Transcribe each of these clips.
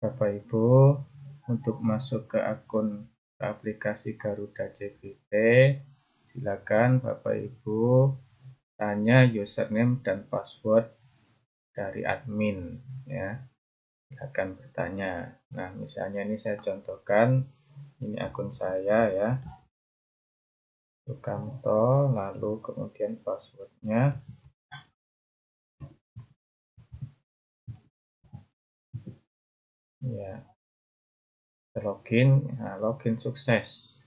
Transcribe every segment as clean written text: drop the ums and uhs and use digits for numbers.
Bapak Ibu, untuk masuk ke akun aplikasi Garuda GPT, silakan Bapak Ibu tanya username dan password dari admin ya. Silakan bertanya. Nah, misalnya ini saya contohkan, ini akun saya ya, Sukamto, lalu kemudian passwordnya ya, login. Nah, login sukses.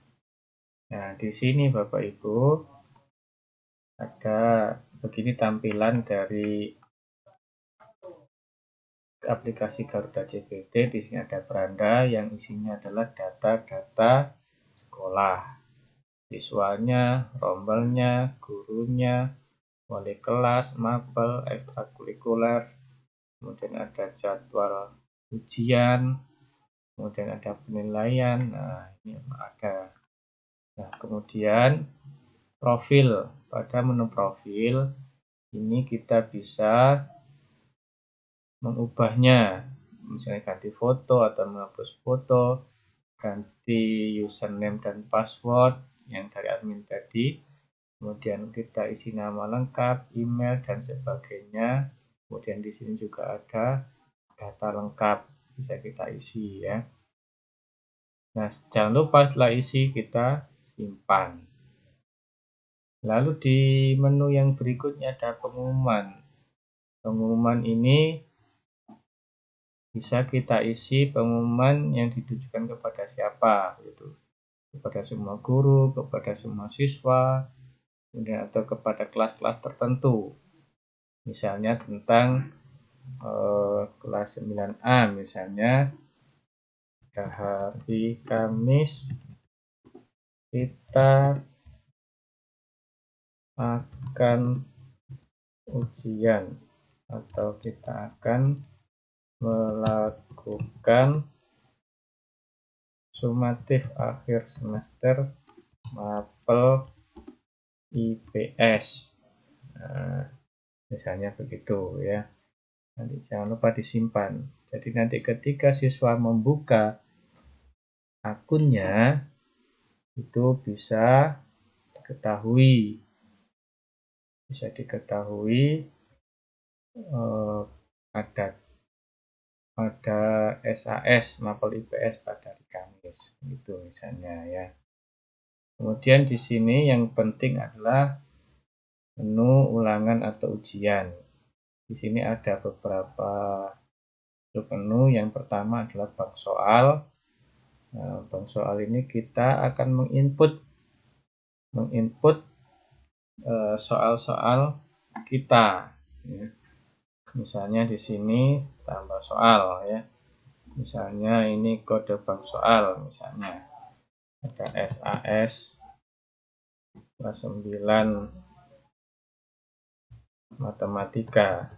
Nah, di sini Bapak Ibu ada begini tampilan dari aplikasi Garuda GPT. Di sini ada beranda yang isinya adalah data-data sekolah, siswanya, rombelnya, gurunya, wali kelas, mapel, ekstrakurikuler, kemudian ada jadwal ujian, kemudian ada penilaian. Nah, ini ada. Nah, kemudian profil. Pada menu profil ini kita bisa mengubahnya, misalnya ganti foto atau menghapus foto, ganti username dan password yang dari admin tadi, kemudian kita isi nama lengkap, email dan sebagainya. Kemudian di sini juga ada data lengkap, bisa kita isi ya. Nah, jangan lupa setelah isi kita simpan. Lalu di menu yang berikutnya ada pengumuman. Pengumuman ini bisa kita isi pengumuman yang ditujukan kepada siapa, gitu. Kepada semua guru, kepada semua siswa, kemudian atau kepada kelas-kelas tertentu. Misalnya tentang kelas 9A misalnya, hari Kamis kita akan ujian atau kita akan melakukan sumatif akhir semester mapel IPS. Nah, misalnya begitu ya. Nanti jangan lupa disimpan. Jadi nanti ketika siswa membuka akunnya itu bisa diketahui ada SAS mapel IPS pada hari Kamis, gitu misalnya ya. Kemudian di sini yang penting adalah menu ulangan atau ujian. Di sini ada beberapa menu. Yang pertama adalah bank soal. Nah, bank soal ini kita akan menginput soal-soal kita. Ya. Misalnya di sini tambah soal ya. Misalnya ini kode bank soal, misalnya ada SAS kelas 9 matematika.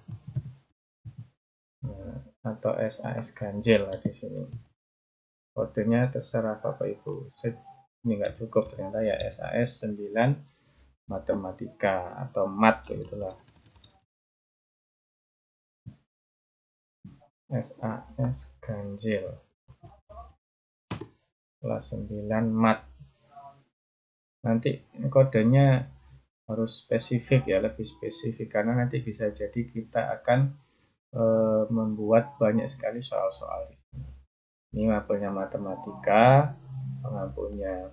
Nah, atau SAS ganjil di sini. Kodenya terserah Bapak Ibu. Ini nggak cukup ternyata ya, SAS 9 matematika atau mat begitulah. SAS ganjil kelas 9 mat. Nanti kodenya harus spesifik ya, lebih spesifik karena nanti bisa jadi kita akan membuat banyak sekali soal-soal di sini. Ini mapelnya matematika, pengampunya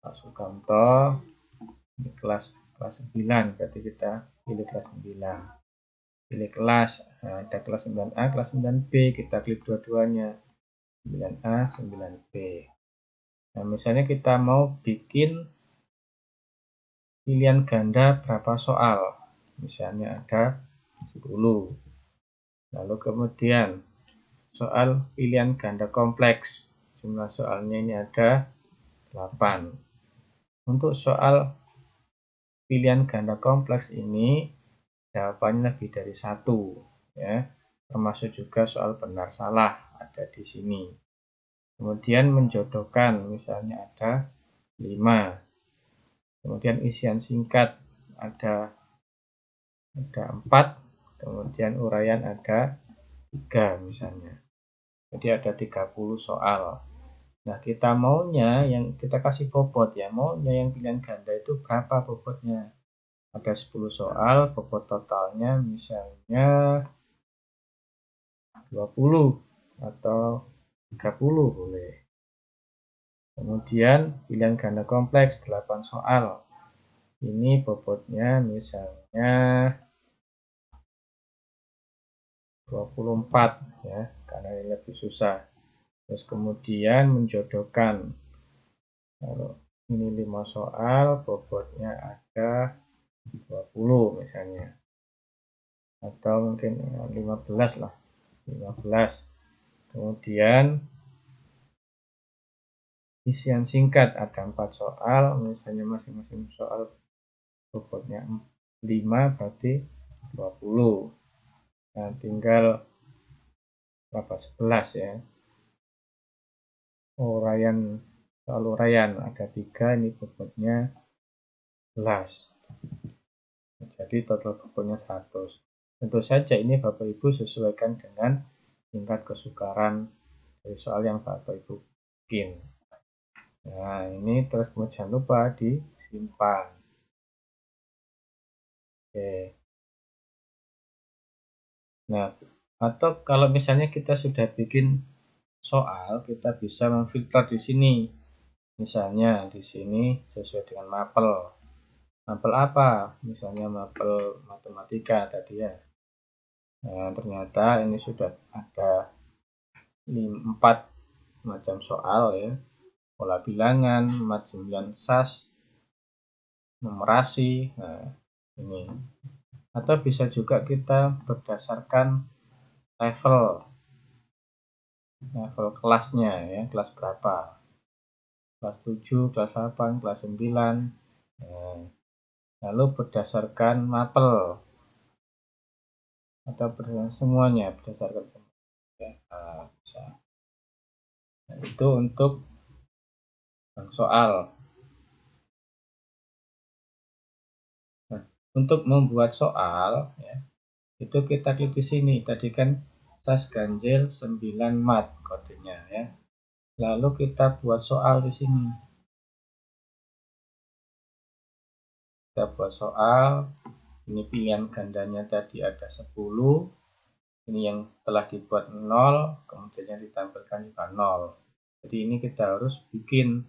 Pak Sukamto, ini kelas 9, berarti kita pilih kelas 9. Pilih kelas, nah, ada kelas 9A, kelas 9B, kita klik dua-duanya, 9A, 9B. Nah, misalnya kita mau bikin pilihan ganda berapa soal, misalnya ada 10. Lalu kemudian soal pilihan ganda kompleks, jumlah soalnya ini ada 8. Untuk soal pilihan ganda kompleks ini jawabannya lebih dari 1 ya, termasuk juga soal benar salah ada di sini. Kemudian menjodohkan misalnya ada 5. Kemudian isian singkat ada 4, kemudian uraian ada 3 misalnya. Jadi ada 30 soal. Nah, kita maunya yang kita kasih bobot ya, maunya yang pilihan ganda itu berapa bobotnya. Ada 10 soal, bobot totalnya misalnya 20 atau 30 boleh. Kemudian pilihan ganda kompleks 8 soal. Ini bobotnya misalnya 24 ya, karena ini lebih susah. Terus kemudian menjodohkan. Kalau ini 5 soal, bobotnya ada 20 misalnya. Atau mungkin 15 lah. 15. Kemudian isian singkat ada 4 soal, misalnya masing-masing soal bobotnya 5 berarti 20. Nah, tinggal berapa? 11 ya. Uraian soal uraian ada 3, ini bobotnya 11. Jadi total bobotnya 100. Tentu saja ini Bapak Ibu sesuaikan dengan tingkat kesukaran dari soal yang Bapak Ibu bikin. Nah, ini terus jangan lupa disimpan. Oke. Nah, atau kalau misalnya kita sudah bikin soal, kita bisa memfilter di sini. Misalnya di sini sesuai dengan mapel. Mapel apa? Misalnya mapel matematika tadi ya. Nah, ternyata ini sudah ada 4 macam soal ya. Pola bilangan, mat 9 SAS, numerasi. Nah, ini. Atau bisa juga kita berdasarkan level kelasnya ya, kelas berapa. Kelas 7, kelas 8, kelas 9. Nah, lalu berdasarkan mapel atau berdasarkan semuanya, berdasarkan semuanya. Nah, bisa. Nah, itu untuk soal. Nah, untuk membuat soal ya, itu kita klik di sini. Tadi kan SAS ganjil 9 mat kodenya ya. Lalu kita buat soal di sini. Kita buat soal. Ini pilihan gandanya tadi ada 10. Ini yang telah dibuat 0, kemudian yang ditampilkan juga 0. Jadi ini kita harus bikin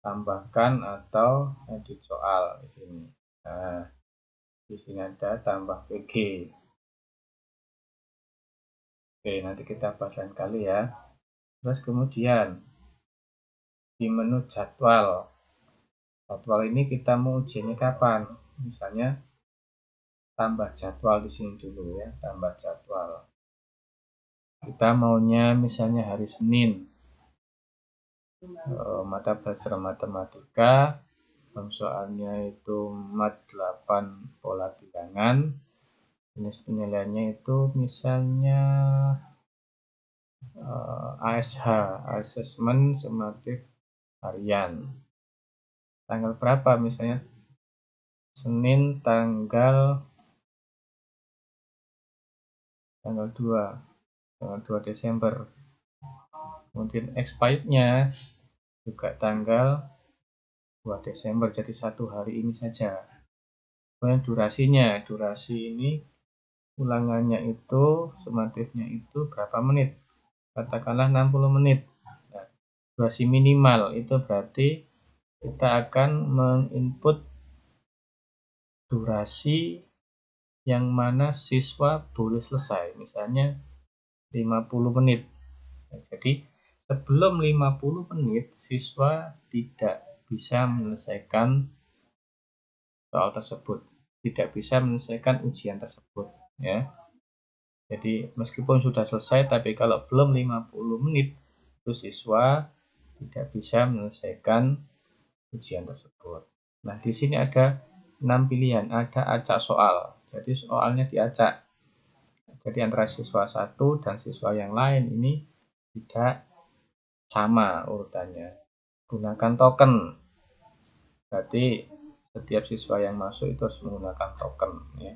tambahkan atau edit soal di sini. Nah, di sini ada tambah PG. Oke, nanti kita bahas lain kali ya. Terus kemudian di menu jadwal. Jadwal ini kita mau ujiannya kapan? Misalnya tambah jadwal di sini dulu ya, tambah jadwal. Kita maunya misalnya hari Senin. Mata pelajaran matematika, soalnya itu mat 8 pola bilangan. Jenis penilaiannya itu misalnya ASH, Assessment Summative Harian. Tanggal berapa misalnya? Senin tanggal 2 Desember. Kemudian expirednya juga tanggal 2 Desember, jadi 1 hari ini saja. Kemudian durasi ini ulangannya itu, sumatifnya itu berapa menit? Katakanlah 60 menit. Nah, durasi minimal itu berarti kita akan menginput durasi yang mana siswa boleh selesai, misalnya 50 menit. Nah, jadi sebelum 50 menit siswa tidak bisa menyelesaikan soal tersebut, tidak bisa menyelesaikan ujian tersebut ya. Jadi meskipun sudah selesai, tapi kalau belum 50 menit itu siswa tidak bisa menyelesaikan ujian tersebut. Nah, di sini ada 6 pilihan, ada acak soal. Jadi soalnya diacak. Jadi antara siswa satu dan siswa yang lain ini tidak sama urutannya. Gunakan token. Berarti setiap siswa yang masuk itu harus menggunakan token ya.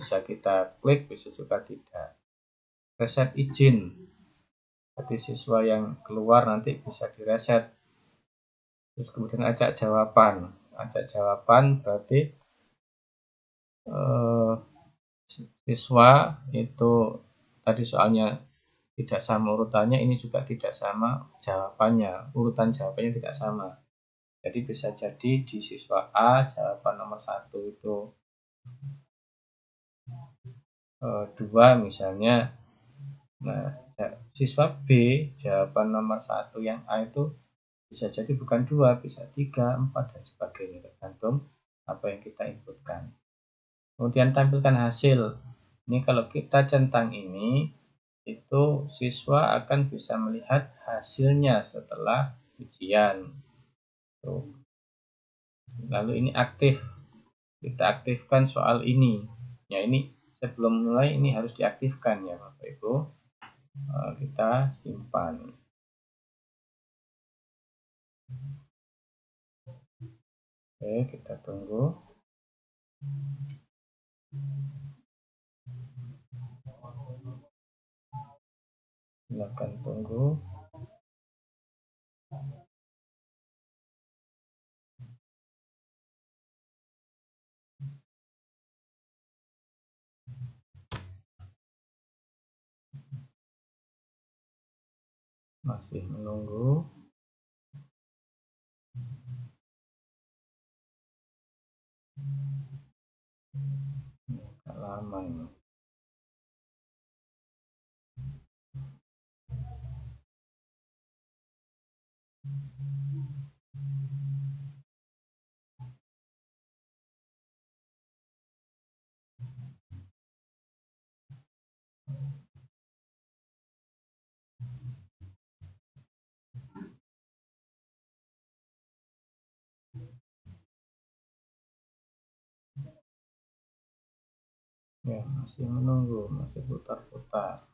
bisa kita klik, bisa juga tidak. Reset izin, jadi siswa yang keluar nanti bisa direset. Terus kemudian ajak jawaban berarti siswa itu tadi soalnya tidak sama urutannya, ini juga tidak sama jawabannya, urutan jawabannya tidak sama. Jadi bisa jadi di siswa A jawaban nomor 1 itu 2 misalnya. Nah, siswa B jawaban nomor 1 yang A itu bisa jadi bukan 2, bisa 3, 4, dan sebagainya, tergantung apa yang kita inputkan. Kemudian tampilkan hasil. Ini kalau kita centang ini, itu siswa akan bisa melihat hasilnya setelah ujian. Lalu ini aktif, kita aktifkan soal ini. Ya, ini sebelum mulai ini harus diaktifkan ya Bapak Ibu. Kita simpan. Oke, kita tunggu. Silakan tunggu. Masih menunggu. Agak lama ini. Ya, masih menunggu, masih putar-putar.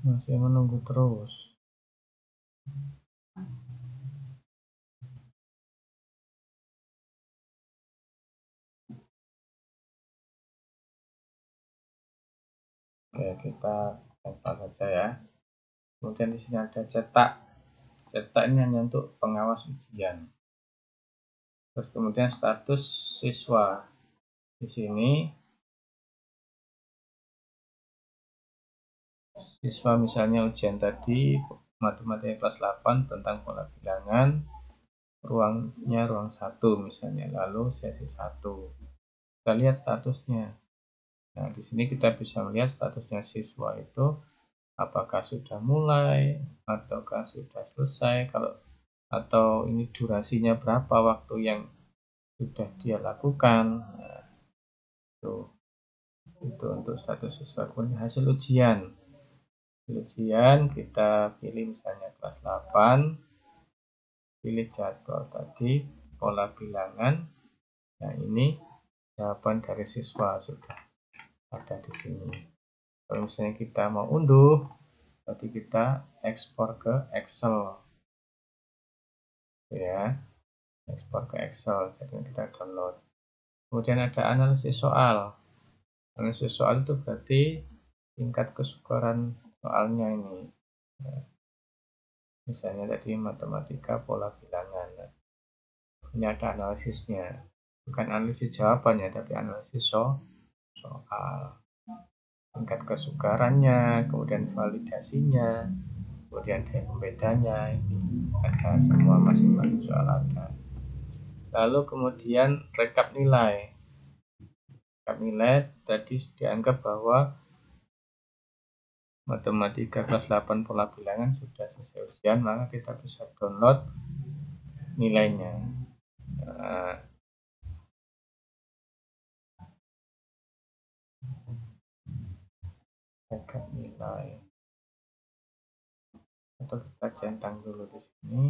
Masih menunggu terus. Oke, kita cancel saja ya. Kemudian di sini ada cetak. Cetak ini hanya untuk pengawas ujian. Terus kemudian status siswa. Di sini siswa misalnya ujian tadi matematika kelas 8 tentang pola bilangan, ruangnya ruang 1 misalnya, lalu sesi 1. Kita lihat statusnya. Nah, di sini kita bisa melihat statusnya siswa itu apakah sudah mulai ataukah sudah selesai, atau ini durasinya berapa waktu yang sudah dia lakukan. Nah, itu untuk status siswa. Kemudian hasil ujian. Kita pilih misalnya kelas 8, pilih jadwal tadi, pola bilangan. Nah, ini jawaban dari siswa sudah ada di sini. Kalau misalnya kita mau unduh, berarti kita ekspor ke Excel. Ya, ekspor ke Excel. Jadi kita download. Kemudian ada analisis soal. Analisis soal itu berarti tingkat kesukaran soalnya ini. Misalnya tadi matematika pola bilangan. Ini ada analisisnya. Bukan analisis jawabannya, tapi analisis soal. Tingkat kesukarannya, kemudian validasinya, kemudian pembedanya, ini ada semua masing-masing soal ada. Lalu kemudian rekap nilai. Rekap nilai tadi dianggap bahwa matematika kelas 8 pola bilangan sudah selesai ujian, maka kita bisa download nilainya. Nah, backup nilai atau kita centang dulu di sini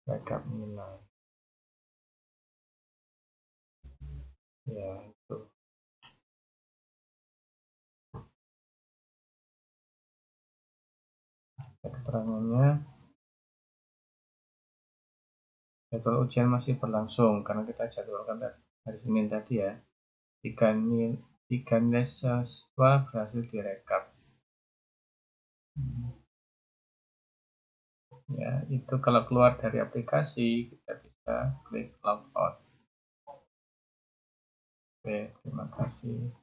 backup nilai ya itu keterangannya. Jadwal ujian masih berlangsung karena kita jadwalkan hari Senin tadi ya. Tiga nilai siswa berhasil direkap. Ya, itu kalau keluar dari aplikasi kita bisa klik logout. Oke, terima kasih.